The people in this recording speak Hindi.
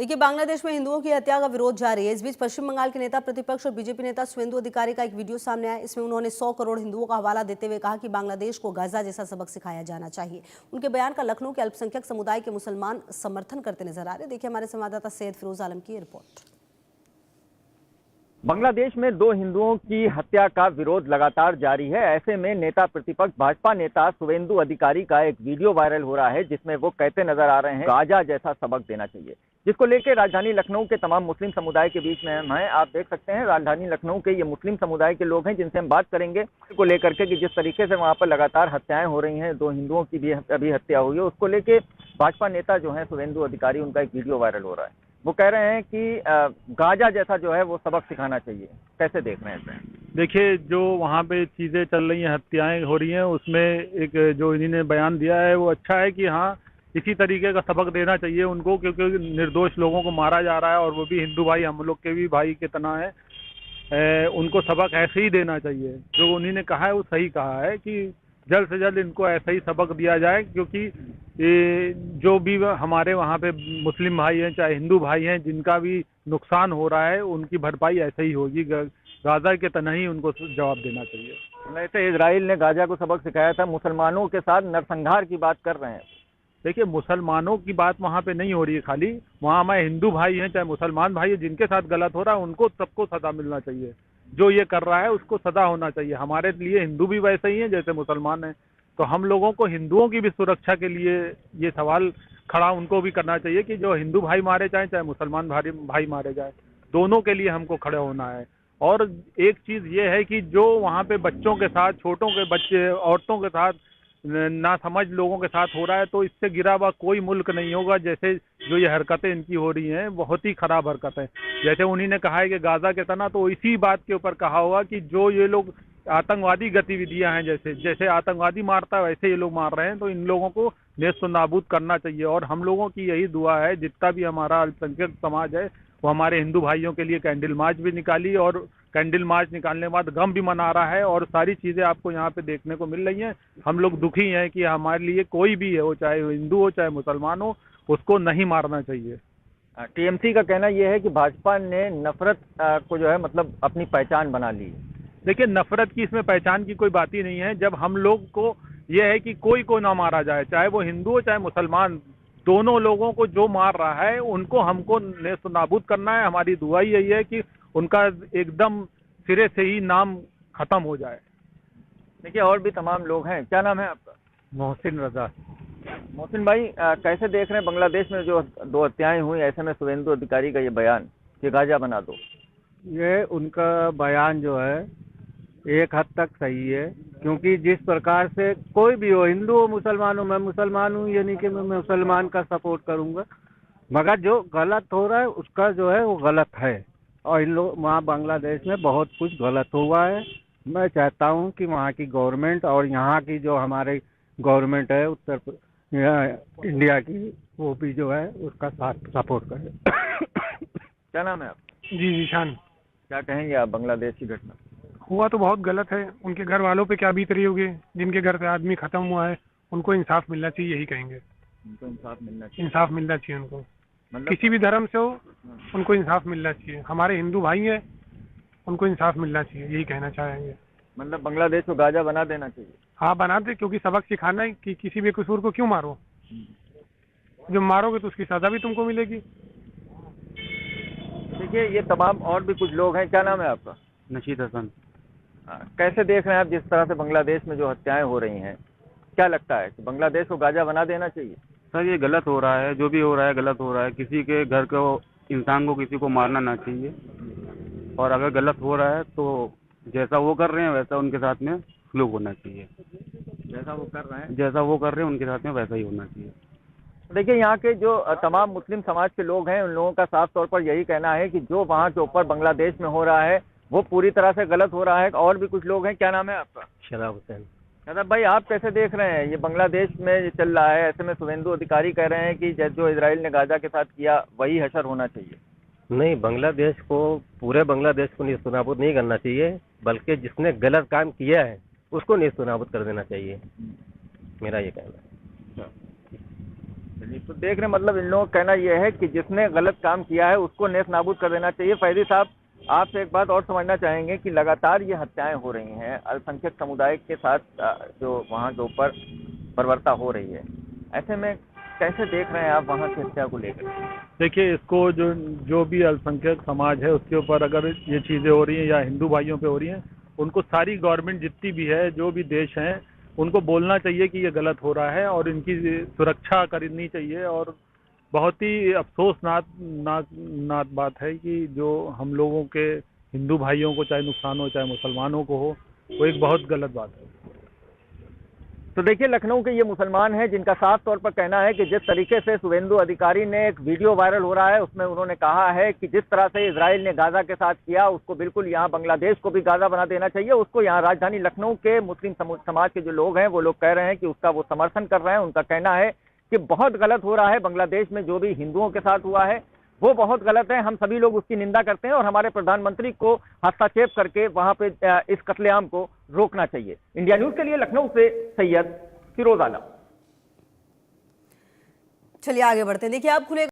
देखिए, बांग्लादेश में हिंदुओं की हत्या का विरोध जारी है। इस बीच पश्चिम बंगाल के नेता प्रतिपक्ष और बीजेपी नेता शुवेंदु अधिकारी का एक वीडियो सामने आया। इसमें उन्होंने 100 करोड़ हिंदुओं का हवाला देते हुए कहा कि बांग्लादेश को गाजा जैसा सबक सिखाया जाना चाहिए। उनके बयान का लखनऊ के अल्पसंख्यक समुदाय के मुसलमान समर्थन करते नजर आ रहे। देखिए हमारे संवाददाता सैयद फिरोज आलम की रिपोर्ट। बांग्लादेश में दो हिंदुओं की हत्या का विरोध लगातार जारी है। ऐसे में नेता प्रतिपक्ष भाजपा नेता शुवेंदु अधिकारी का एक वीडियो वायरल हो रहा है, जिसमें वो कहते नजर आ रहे हैं गाजा जैसा सबक देना चाहिए, जिसको लेकर राजधानी लखनऊ के तमाम मुस्लिम समुदाय के बीच में हम हैं। आप देख सकते हैं राजधानी लखनऊ के ये मुस्लिम समुदाय के लोग हैं जिनसे हम बात करेंगे को लेकर के कि जिस तरीके से वहाँ पर लगातार हत्याएं हो रही हैं, दो हिंदुओं की भी अभी हत्या हुई है, उसको लेके भाजपा नेता जो है शुवेंदु अधिकारी, उनका एक वीडियो वायरल हो रहा है। वो कह रहे हैं कि गाजा जैसा जो है वो सबक सिखाना चाहिए। कैसे देख रहे हैं? देखिए, जो वहाँ पे चीज़ें चल रही हैं, हत्याएं हो रही हैं, उसमें एक जो इन्होंने बयान दिया है वो अच्छा है कि हाँ, इसी तरीके का सबक देना चाहिए उनको, क्योंकि निर्दोष लोगों को मारा जा रहा है और वो भी हिंदू भाई, हम लोग के भी भाई के तना है। उनको सबक ऐसे ही देना चाहिए। जो उन्होंने कहा है वो सही कहा है कि जल्द से जल्द इनको ऐसा ही सबक दिया जाए, क्योंकि जो भी हमारे वहाँ पे मुस्लिम भाई हैं चाहे हिंदू भाई हैं, जिनका भी नुकसान हो रहा है उनकी भरपाई ऐसे ही होगी। गाजा के तना ही उनको जवाब देना चाहिए। वैसे इजराइल ने गाजा को सबक सिखाया था, मुसलमानों के साथ नरसंहार की बात कर रहे हैं। देखिए, मुसलमानों की बात वहाँ पे नहीं हो रही है खाली, वहाँ हमारे हिंदू भाई हैं चाहे मुसलमान भाई हैं, जिनके साथ गलत हो रहा है उनको सबको सजा मिलना चाहिए। जो ये कर रहा है उसको सजा होना चाहिए। हमारे लिए हिंदू भी वैसे ही हैं जैसे मुसलमान हैं, तो हम लोगों को हिंदुओं की भी सुरक्षा के लिए ये सवाल खड़ा उनको भी करना चाहिए कि जो हिंदू भाई मारे जाएं चाहे मुसलमान भाई मारे जाए, दोनों के लिए हमको खड़े होना है। और एक चीज़ ये है कि जो वहाँ पे बच्चों के साथ, छोटों के बच्चे, औरतों के साथ, ना समझ लोगों के साथ हो रहा है, तो इससे गिरा हुआ कोई मुल्क नहीं होगा। जैसे जो ये हरकतें इनकी हो रही हैं, बहुत ही खराब हरकतें। जैसे उन्हीं ने कहा है कि गाजा के तना, तो इसी बात के ऊपर कहा होगा कि जो ये लोग आतंकवादी गतिविधियां हैं, जैसे आतंकवादी मारता है वैसे ये लोग मार रहे हैं, तो इन लोगों को नेस्त नाबूद करना चाहिए। और हम लोगों की यही दुआ है, जितना भी हमारा अल्पसंख्यक समाज है वो हमारे हिंदू भाइयों के लिए कैंडल मार्च भी निकाली, और कैंडल मार्च निकालने के बाद गम भी मना रहा है, और सारी चीज़ें आपको यहाँ पे देखने को मिल रही हैं। हम लोग दुखी हैं कि हमारे लिए कोई भी है, वो चाहे हिंदू हो चाहे मुसलमान हो, उसको नहीं मारना चाहिए। टीएमसी का कहना यह है कि भाजपा ने नफरत को जो है मतलब अपनी पहचान बना ली। देखिए, नफरत की इसमें पहचान की कोई बात ही नहीं है। जब हम लोग को यह है कि कोई को ना मारा जाए, चाहे वो हिंदू हो चाहे मुसलमान, दोनों लोगों को जो मार रहा है उनको हमको नेस्त नाबूद करना है। हमारी दुआ यही है कि उनका एकदम सिरे से ही नाम खत्म हो जाए। देखिए, और भी तमाम लोग हैं। क्या नाम है आपका? मोहसिन रजा। मोहसिन भाई, कैसे देख रहे हैं बांग्लादेश में जो दो हत्याएं हुई, ऐसे में शुवेंदु अधिकारी का ये बयान कि गाजा बना दो? ये उनका बयान जो है एक हद तक सही है, क्योंकि जिस प्रकार से कोई भी हो, हिंदू हो मुसलमान हो, मैं मुसलमान हूँ यानी कि मैं मुसलमान का सपोर्ट करूँगा, मगर जो गलत हो रहा है उसका जो है वो गलत है। और इन लोग वहाँ बांग्लादेश में बहुत कुछ गलत हुआ है। मैं चाहता हूँ कि वहाँ की गवर्नमेंट और यहाँ की जो हमारी गवर्नमेंट है इंडिया की, वो भी जो है उसका साथ सपोर्ट करे। क्या नाम है आपका? जी जीशान। क्या कहेंगे आप बांग्लादेश की घटना? हुआ तो बहुत गलत है। उनके घर वालों पे क्या बीत रही होगी, जिनके घर से आदमी खत्म हुआ है, उनको इंसाफ मिलना चाहिए, यही कहेंगे। उनको इंसाफ मिलना चाहिए। इंसाफ मिलना चाहिए उनको, मतलब किसी भी धर्म से हो, उनको इंसाफ मिलना चाहिए। हमारे हिंदू भाई हैं, उनको इंसाफ मिलना चाहिए, यही कहना चाहेंगे। मतलब बांग्लादेश को गाजा बना देना चाहिए। हाँ, बना दे, क्योंकि सबक सिखाना है कि किसी भी कसूर को क्यों मारो। जब मारोगे तो उसकी सजा भी तुमको मिलेगी। देखिए, ये तमाम और भी कुछ लोग हैं। क्या नाम है आपका? नशीद हसन। कैसे देख रहे हैं आप जिस तरह से बांग्लादेश में जो हत्याएं हो रही हैं? क्या लगता है कि बांग्लादेश को गाजा बना देना चाहिए? सर, ये गलत हो रहा है, जो भी हो रहा है गलत हो रहा है। किसी के घर को, इंसान को, किसी को मारना ना चाहिए। और अगर गलत हो रहा है तो जैसा वो कर रहे हैं वैसा उनके साथ में सलूक होना चाहिए। जैसा वो कर रहे हैं उनके साथ में वैसा ही होना चाहिए। देखिए, यहाँ के जो तमाम मुस्लिम समाज के लोग हैं, उन लोगों का साफ तौर पर यही कहना है कि जो वहाँ के ऊपर बांग्लादेश में हो रहा है वो पूरी तरह से गलत हो रहा है। और भी कुछ लोग हैं। क्या नाम है आपका? शराब हुसैन। शादाब भाई, आप कैसे देख रहे हैं ये बांग्लादेश में ये चल रहा है? ऐसे में शुवेंदु अधिकारी कह रहे हैं कि जो इजराइल ने गाजा के साथ किया वही हशर होना चाहिए। नहीं, बांग्लादेश को, पूरे बांग्लादेश को नेस्तनाबूद नहीं करना चाहिए, बल्कि जिसने गलत काम किया है उसको नेस्तनाबूद कर देना चाहिए, मेरा ये कहना है। जी, तो देख रहे हैं, मतलब इन लोगों का कहना यह है कि जिसने गलत काम किया है उसको नेस्त नाबूद कर देना चाहिए। फैदी साहब, आपसे एक बात और समझना चाहेंगे कि लगातार ये हत्याएं हो रही हैं, अल्पसंख्यक समुदाय के साथ जो वहाँ के ऊपर बर्बरता हो रही है, ऐसे में कैसे देख रहे हैं आप वहाँ की हत्या को लेकर? देखिए, इसको जो भी अल्पसंख्यक समाज है उसके ऊपर अगर ये चीज़ें हो रही हैं या हिंदू भाइयों पे हो रही हैं, उनको सारी गवर्नमेंट जितनी भी है, जो भी देश हैं, उनको बोलना चाहिए कि ये गलत हो रहा है और इनकी सुरक्षा करनी चाहिए। और बहुत ही अफसोसनाक बात है कि जो हम लोगों के हिंदू भाइयों को चाहे नुकसान हो चाहे मुसलमानों को हो, वो एक बहुत गलत बात है। तो देखिए, लखनऊ के ये मुसलमान हैं जिनका साफ तौर पर कहना है कि जिस तरीके से शुवेंदु अधिकारी ने एक वीडियो वायरल हो रहा है उसमें उन्होंने कहा है कि जिस तरह से इजराइल ने गाजा के साथ किया उसको बिल्कुल यहाँ बांग्लादेश को भी गाजा बना देना चाहिए। उसको यहाँ राजधानी लखनऊ के मुस्लिम समाज के जो लोग हैं वो लोग कह रहे हैं कि उसका वो समर्थन कर रहे हैं। उनका कहना है कि बहुत गलत हो रहा है, बांग्लादेश में जो भी हिंदुओं के साथ हुआ है वो बहुत गलत है। हम सभी लोग उसकी निंदा करते हैं और हमारे प्रधानमंत्री को हस्तक्षेप करके वहां पे इस कत्लेआम को रोकना चाहिए। इंडिया न्यूज के लिए लखनऊ से सैयद फिरोज आलम। चलिए आगे बढ़ते हैं। देखिए, अब खुले